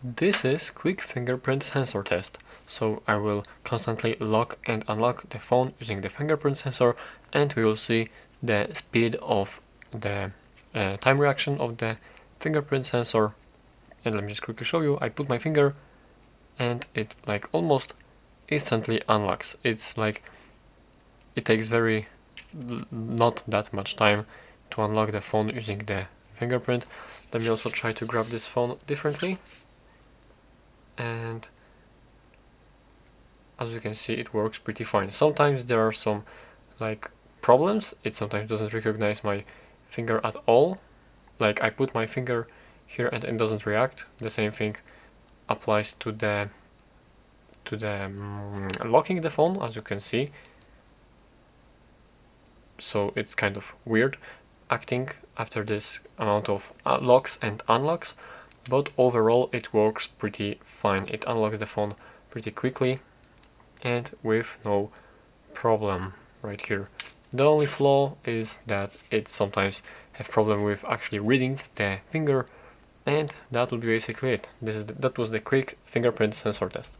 This is quick fingerprint sensor test. So I will constantly lock and unlock the phone using the fingerprint sensor, and we will see the speed of the time reaction of the fingerprint sensor. And let me just quickly show you. I put my finger and it like almost instantly unlocks. It's like it takes not that much time to unlock the phone using the fingerprint. Let me also try to grab this phone differently. And as you can see, it works pretty fine. Sometimes there are some like problems. It sometimes doesn't recognize my finger at all. Like I put my finger here and it doesn't react. The same thing applies to the locking the phone, as you can see. So it's kind of weird acting after this amount of locks and unlocks, but overall it works pretty fine. It unlocks the phone pretty quickly and with no problem right here. The only flaw is that it sometimes have problem with actually reading the finger, and that would be basically it. That was the quick fingerprint sensor test.